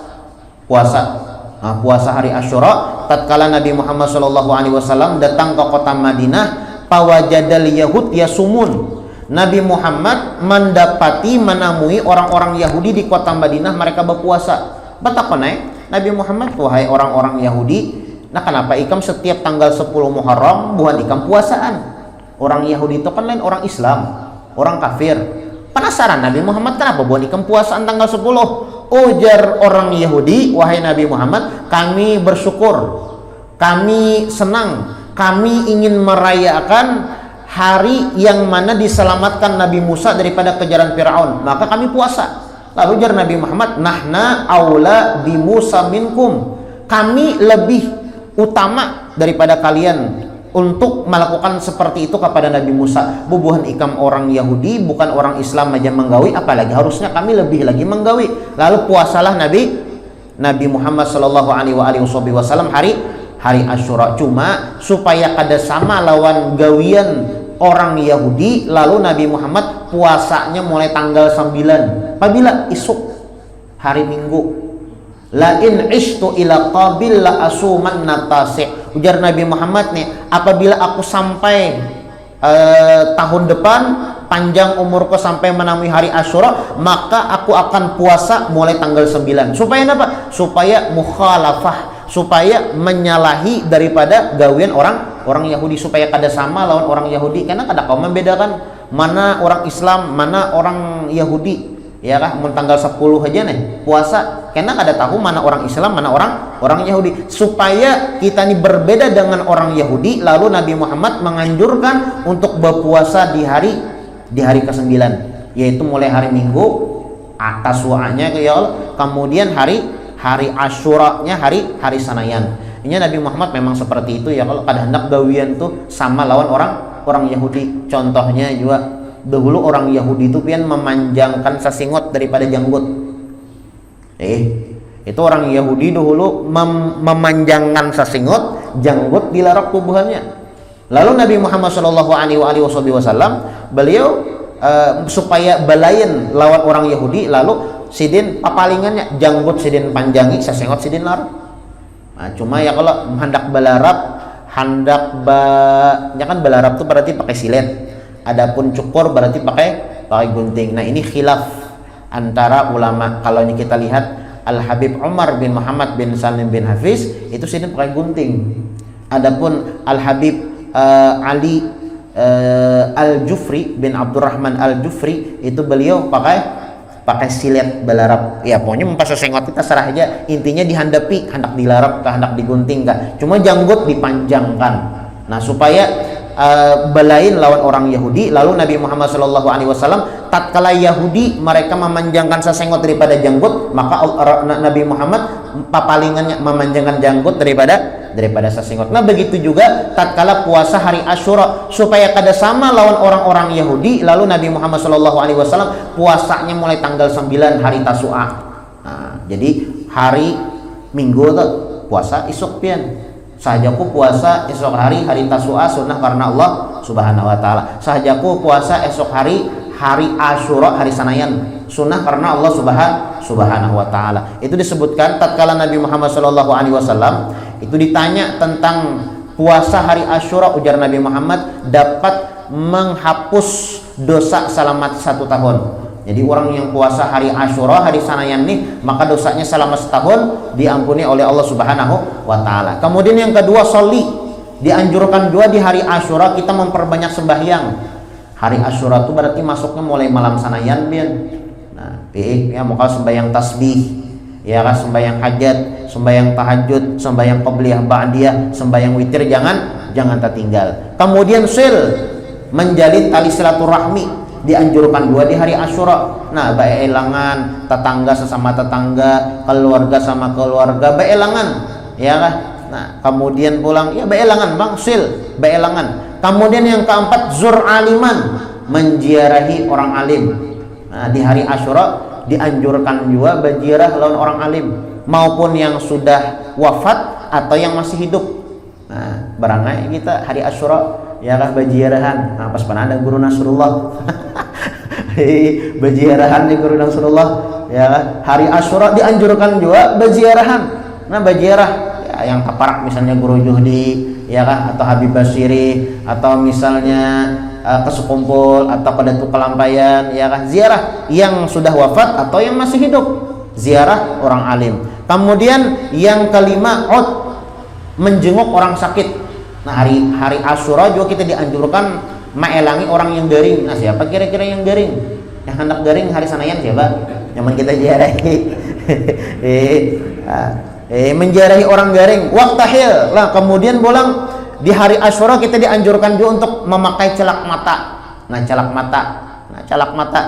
Nah, puasa hari Asyura, tatkala Nabi Muhammad SAW datang ke kota Madinah, pawajadal yahud yasumun. Nabi Muhammad menemui orang-orang Yahudi di kota Madinah, mereka berpuasa. Batakonai Nabi Muhammad, wahai orang-orang Yahudi, nah kenapa ikam setiap tanggal 10 Muharram bukan ikam puasaan? Orang Yahudi itu kan lain orang Islam, orang kafir. Penasaran Nabi Muhammad, kenapa bukan ikam puasaan tanggal 10? Ujar orang Yahudi, wahai Nabi Muhammad, kami bersyukur, kami senang, kami ingin merayakan hari yang mana diselamatkan Nabi Musa daripada kejaran Firaun, maka kami puasa. Lalu ujar Nabi Muhammad, nahna aula bi Musa minkum, kami lebih utama daripada kalian untuk melakukan seperti itu kepada Nabi Musa. Bubuhan ikam orang Yahudi, bukan orang Islam aja menggawi, apalagi harusnya kami lebih lagi menggawi. Lalu puasalah Nabi Muhammad SAW hari Asyura. Cuma supaya kada sama lawan gawian orang Yahudi, lalu Nabi Muhammad puasanya mulai tanggal 9. Apabila isuk hari Minggu, la in ishtu ila qabil la asuman natasi. Ujar Nabi Muhammad nih, apabila aku sampai tahun depan, panjang umurku sampai menemui hari Asyura, maka aku akan puasa mulai tanggal 9. Supaya apa? Supaya mukhalafah, supaya menyalahi daripada gawian orang Yahudi, supaya kada sama lawan orang Yahudi. Karena kada kau membedakan mana orang Islam, mana orang Yahudi. Ya kah, mun tanggal 10 aja nih puasa, karena kada tahu mana orang Islam, mana orang Yahudi. Supaya kita ini berbeda dengan orang Yahudi, lalu Nabi Muhammad menganjurkan untuk berpuasa di hari ke-9, yaitu mulai hari Minggu atas waanya ya Allah, kemudian hari Asyura-nya hari Sanayan. Ini Nabi Muhammad memang seperti itu ya, kalau kada hendak gawian tuh sama lawan orang Yahudi. Contohnya juga dahulu orang Yahudi itu pian memanjangkan sasingot daripada janggut. Itu orang Yahudi dahulu memanjangkan sasingot, janggut dilarang tubuhannya. Lalu Nabi Muhammad SAW beliau supaya balayan lawan orang Yahudi, lalu sidin papalingannya janggut sidin panjangi, sasingot sidin larang. Nah, cuma ya kalau hendak balarap, ya kan balarap itu berarti pakai silet. Adapun cukur berarti pakai gunting. Nah, ini khilaf antara ulama. Kalau ini kita lihat Al-Habib Umar bin Muhammad bin Salim bin Hafiz itu sini pakai gunting. Adapun Al-Habib Ali Al-Jufri bin Abdurrahman Al-Jufri itu beliau pakai pakai silet balarap. Ya pokoknya mempasa sengot kita serah aja, intinya dihandapi, hendak dilarap kah, hendak digunting kah, cuma janggut dipanjangkan. Nah supaya belain lawan orang Yahudi. Lalu Nabi Muhammad SAW tatkala Yahudi mereka memanjangkan sesengot daripada janggut, maka Nabi Muhammad papalingannya memanjangkan janggut daripada sesengot. Nah begitu juga tatkala puasa hari Asyura, supaya kada sama lawan orang-orang Yahudi, lalu Nabi Muhammad SAW puasanya mulai tanggal 9 hari Tasu'a. Nah, jadi hari Minggu tuh puasa isuk pian. Sahajaku puasa esok hari Tasu'a sunnah karena Allah Subhanahu wa taala. Sahajaku puasa esok hari Asyura hari Sanayan sunnah karena Allah Subhanahu wa taala. Itu disebutkan tatkala Nabi Muhammad SAW itu ditanya tentang puasa hari Asyura, ujar Nabi Muhammad dapat menghapus dosa selama 1 tahun. Jadi orang yang puasa hari Asyura, hari Sanayan nih, maka dosanya selama setahun diampuni oleh Allah Subhanahu wa taala. Kemudian yang kedua, sholli. Dianjurkan juga di hari Asyura kita memperbanyak sembahyang. Hari Asyura itu berarti masuknya mulai malam Sanayan bian. Nah, ya muka sembahyang tasbih, ya kan, sembahyang hajat, sembahyang tahajud, sembahyang qabliyah ba'diyah, sembahyang witir jangan tertinggal. Kemudian menjalin tali silaturahmi. Dianjurkan juga di hari Asyura. Nah, baelangan tetangga sesama tetangga, keluarga sama keluarga, baelangan, ya kan? Nah, kemudian pulang, ya baelangan, Bang, baelangan. Kemudian yang keempat, zur aliman, menziarahi orang alim. Nah, di hari Asyura dianjurkan juga berziarah lawan orang alim, maupun yang sudah wafat atau yang masih hidup. Nah, barangkali kita hari Asyura ya kan berziarahan. Nah, pas ada guru Nasrullah berziarahan di guru Nasrullah, ya kan. Hari Asyura dianjurkan juga berziarahan. Nah, berziarah ya, yang keparak misalnya guru Juhdi, ya kan, atau Habib Basiri, atau misalnya kesekumpul atau Qadatul Kelampaian, ya kan, ziarah yang sudah wafat atau yang masih hidup, ziarah orang alim. Kemudian yang kelima, menjenguk orang sakit. Nah, hari Asyura juga kita dianjurkan maelangi orang yang garing. Nah, siapa kira-kira yang garing? Yang hendak garing hari Sanayan siapa? Nyaman kita ziarahi. Menziarahi orang garing. Waktahil. Lah, kemudian bolang di hari Asyura kita dianjurkan juga untuk memakai celak mata. Nah, celak mata.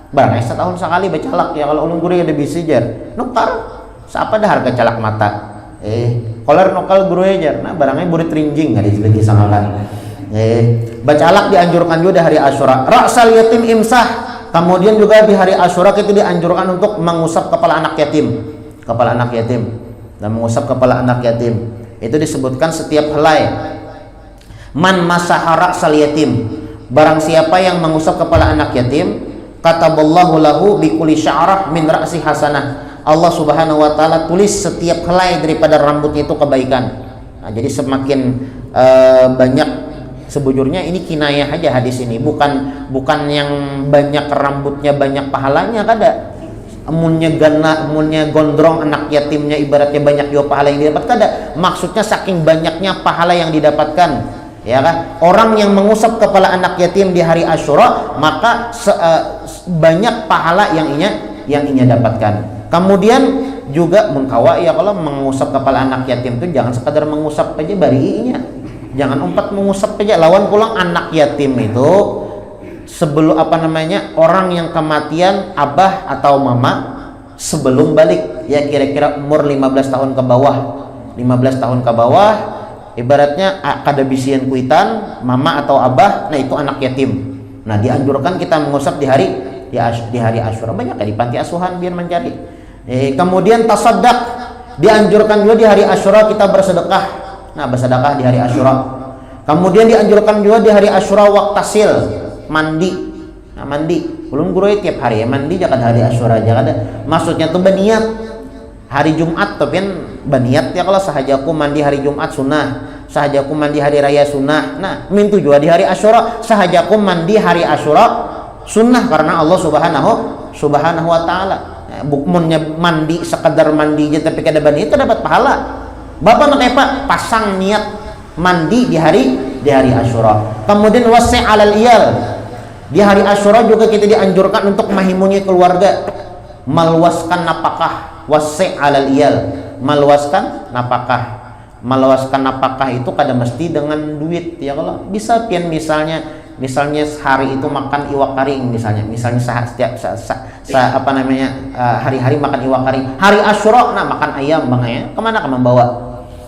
Barangkali setahun sekali bercelak ya, kalau ulun guru ada bisa jar. Nukar. Siapa dah harga celak mata? Kolar nokal guru aja. Nah, barangnya burit rinjing nggak dilagi sama kan. Bacalak dianjurkan juga di hari Asyura. Ra'sal yatim imsah. Kemudian juga di hari Asyura kita dianjurkan untuk mengusap kepala anak yatim. Dan mengusap kepala anak yatim. Itu disebutkan setiap helai. Man masaha ra'sal yatim. Barang siapa yang mengusap kepala anak yatim, kataballahu lahu bi kulli sya'rah min ra'si hasanah. Allah Subhanahu wa taala tulis setiap helai daripada rambutnya itu kebaikan. Nah, jadi semakin banyak, sebujurnya ini kinayah aja hadis ini, bukan yang banyak rambutnya banyak pahalanya, kada. Emunnya gondrong anak yatimnya ibaratnya banyak juga pahala yang didapat, kada. Maksudnya saking banyaknya pahala yang didapatkan, ya kan? Orang yang mengusap kepala anak yatim di hari Asyura, maka banyak pahala yang inya dapatkan. Kemudian juga mengkawa ya, kalau mengusap kepala anak yatim itu jangan sekadar mengusap aja barinya, jangan umpat mengusap aja. Lawan pulang anak yatim itu sebelum orang yang kematian abah atau mama sebelum balik, ya kira-kira umur 15 tahun ke bawah, ibaratnya kada bisian kuitan mama atau abah, nah itu anak yatim. Nah, dianjurkan kita mengusap di hari Asyura. Banyak di panti asuhan biar mencari. Kemudian tasaddaq, dianjurkan juga di hari Asyura kita bersedekah. Nah, bersedekah di hari Asyura. Kemudian dianjurkan juga di hari Asyura waktasil, mandi. Nah, mandi. Belum guru tiap hari ya mandi, jangan hari Asyura aja kada. Maksudnya tuh berniat. Hari Jumat tuh berniat ya, kalau sahajaku mandi hari Jumat sunnah, sahajaku mandi hari raya sunnah. Nah, mintu juga di hari Asyura, sahajaku mandi hari Asyura sunnah karena Allah Subhanahu wa taala. Bukmunnya mandi sekadar mandi aja tapi kada bani itu dapat pahala. Bapak nak pasang niat mandi di hari Asyura. Kemudian wasi' alal iyal. Di hari Asyura juga kita dianjurkan untuk menghimuni keluarga. meluaskan napakah, wasi' alal iyal, meluaskan napakah itu kada mesti dengan duit ya. Kalau bisa pian misalnya sehari itu makan iwak karing misalnya hari-hari makan iwak karing, hari Asyura makan ayam bang ya, kemana kamu membawa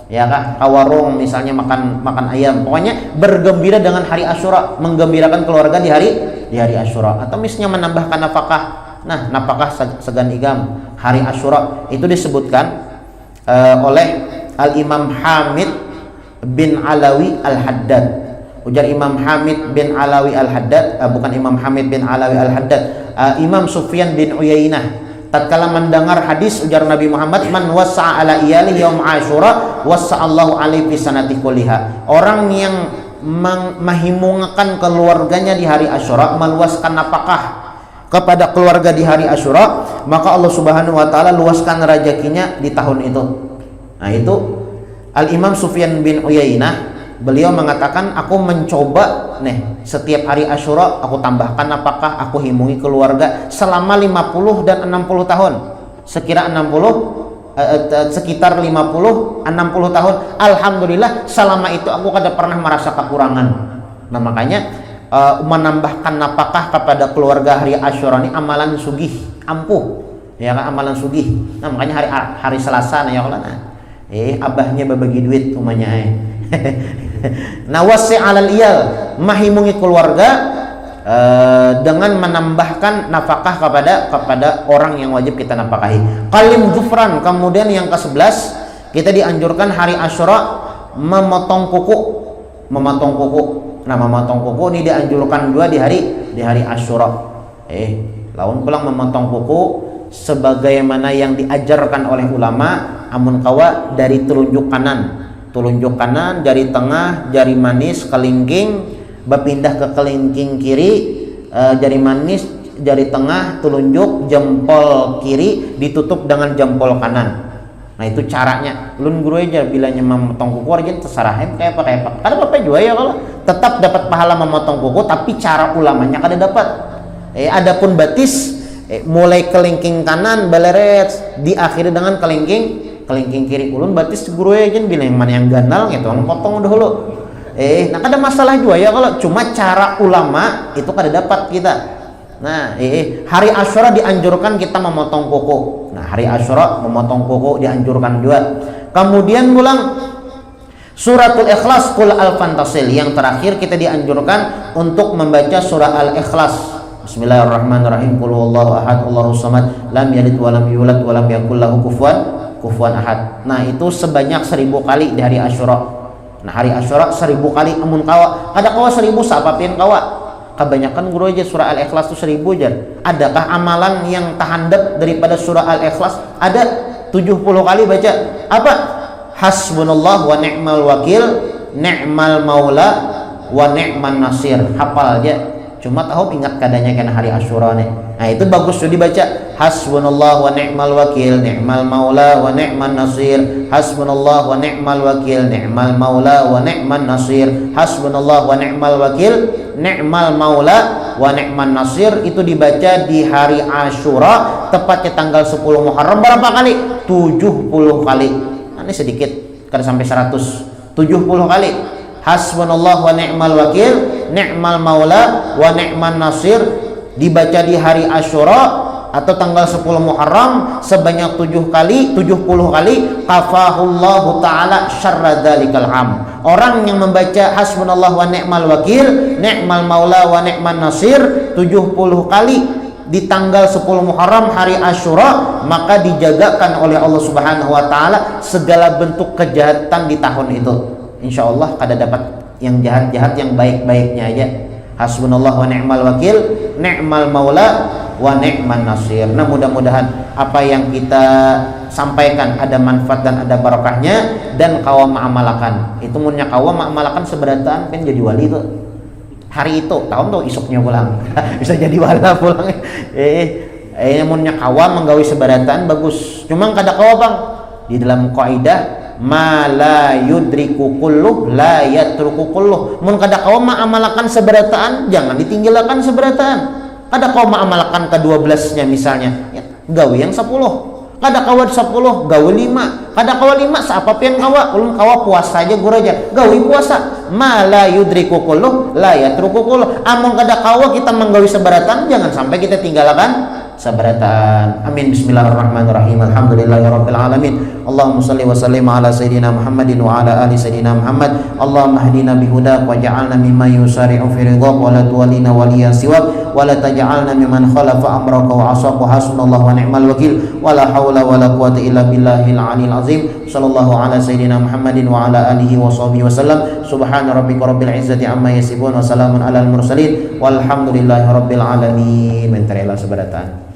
ya kah, ke warung misalnya makan ayam, pokoknya bergembira dengan hari Asyura, menggembirakan keluarga di hari Asyura. Atau misalnya menambahkan napakah segan igam hari Asyura itu disebutkan oleh Al-Imam Hamid bin Alawi Al-Haddad. Ujar Imam Hamid bin Alawi Al-Haddad, bukan Imam Hamid bin Alawi Al-Haddad, Imam Sufyan bin Uyainah tatkala mendengar hadis ujar Nabi Muhammad, man wasa'a ala iyali yaum Asyura wasa'allahu alaihi sanati kulliha. Orang yang menghimungkan keluarganya di hari Asyura, meluaskan napakah kepada keluarga di hari Asyura, maka Allah Subhanahu wa taala luaskan rezekinya di tahun itu. Nah, itu Al-Imam Sufyan bin Uyainah, beliau mengatakan, aku mencoba setiap hari Asyura aku tambahkan apakah aku himungi keluarga selama 50 dan 60 tahun. Sekitar 50-60 tahun. Alhamdulillah selama itu aku kada pernah merasa kekurangan. Nah, makanya menambahkan napakah kepada keluarga hari Asyura ini amalan sugih, ampuh. Ya kan, amalan sugih. Nah, makanya hari Selasa ya kalau abahnya berbagi duit umanya Nah, wasi' alal iyal, mahimungi keluarga dengan menambahkan nafkah kepada orang yang wajib kita nafkahi. Qalim zufran, kemudian yang ke-11 kita dianjurkan hari Asyura memotong kuku. Nah, memotong kuku ini dianjurkan juga di hari Asyura. Lawan pulang memotong kuku sebagaimana yang diajarkan oleh ulama, amun kawa dari telunjuk kanan, jari tengah, jari manis, kelingking, berpindah ke kelingking kiri, jari manis, jari tengah, telunjuk, jempol kiri ditutup dengan jempol kanan. Nah, itu caranya. Ulun guru aja bilanya memotong kuku aja terserah kayak apa. Kada apa juga ya, kalau tetap dapat pahala memotong kuku, tapi cara ulamanya kada dapat. Adapun batis mulai kelingking kanan beleret diakhiri dengan kelingking kiri. Ulun batis guru aja bilang mana yang ganal gitu, potong dulu. Nah, kada masalah juga ya, kalau cuma cara ulama itu kada dapat kita. Nah, hari Asyura dianjurkan kita memotong kuku. Nah, hari Asyura memotong kuku dianjurkan juga. Kemudian pulang suratul Ikhlas, Qul al-Fantasil, yang terakhir kita dianjurkan untuk membaca surah Al-Ikhlas. Bismillahirrahmanirrahim. Qul huwallahu ahad, Allahus samad, lam yalid wa lam yulad wa lam yakul lahu kufuwan ahad. Nah, itu sebanyak 1000 kali di hari Asyura. Nah, hari Asyura 1000 kali amun kawa. Ada kawa 1000 sapapin kawa. Kebanyakan guru aja surah Al-Ikhlas itu 1000 aja. Adakah amalan yang tahandap daripada surah Al-Ikhlas? Ada 70 kali baca. Apa? Hasbunallah wa ni'mal wakil, ni'mal maula wa ni'man nasir. Hafal aja. Cuma tahu ingat kadanya kena hari Asyura nih. Nah, itu bagus tuh dibaca. Hasbunallah wa ni'mal wakil, ni'mal maula wa ni'man nasir. Hasbunallah wa ni'mal wakil, ni'mal maula wa ni'man nasir. Hasbunallah wa ni'mal wakil, ni'mal maula wa ni'man nasir. Itu dibaca di hari Asyura, tepatnya tanggal 10 Muharram. Berapa kali? 70 kali. Nah, ini sedikit, kada sampai 100. 70 kali. Hasbunallah wa ni'mal wakil, ni'mal maula wa ni'man nasir, dibaca di hari Asyura atau tanggal 10 Muharram sebanyak 70 kali. Kafahullahu ta'ala syarra dzalikal am. Orang yang membaca hasbunallah wa ni'mal wakil, ni'mal maula wa ni'man nasir 70 kali di tanggal 10 Muharram hari Asyura, maka dijagakan oleh Allah Subhanahu wa taala segala bentuk kejahatan di tahun itu. Insyaallah kada dapat yang jahat-jahat, yang baik-baiknya aja. Hasbunallah wa ni'mal wakil, ni'mal maula wa ni'man nasir. Nah, mudah-mudahan apa yang kita sampaikan ada manfaat dan ada barokahnya, dan kawa ma'amalakan. Itu munnya kawa ma'amalakan seberataan kan jadi wali tuh. Hari itu, tahun tuh isuknya pulang. Bisa jadi wala pulang. Munnya kawa menggawi seberataan bagus. Cuma kada kawa bang. Di dalam kaidah ma la yudriku kulluh la yatruku kulluh. Mun kada kawa ma'amalakan seberataan, jangan ditinggalkan seberataan. Kada kawa ma'amalakan ke-12-nya misalnya, ya, gawe yang 10. Kada kawa 10 gawe 5, kada kawa 5 saapapian kawa, ulun kawa puasa aja guraja gawe puasa. Ma la yudriku kulluh la yatruku kulluh. Among kada kawa kita menggawi seberatan, jangan sampai kita tinggalkan seberatan. Amin. Bismillahirrahmanirrahim. Alhamdulillahirabbil alamin. Allahumma shalli wa sallim ala sayidina Muhammadin wa ala ali sayidina Muhammad. Allahumma hdina bihudak waj'alna mimman yusari'u fi ridhak wa la tuwallina waliyan siwak wa la taj'alna mimman khalafa amraka wa asaka. Hasbunallahu wa ni'mal wakil. Wa la haula wa la quwwata illa billahil aliyil azim. Sallallahu ala sayidina Muhammadin wa ala alihi wa sahbihi wasallam. Subhana rabbika rabbil izzati amma yasifun wa salamun alal mursalin walhamdulillahi rabbil alamin. Menterela seberatan.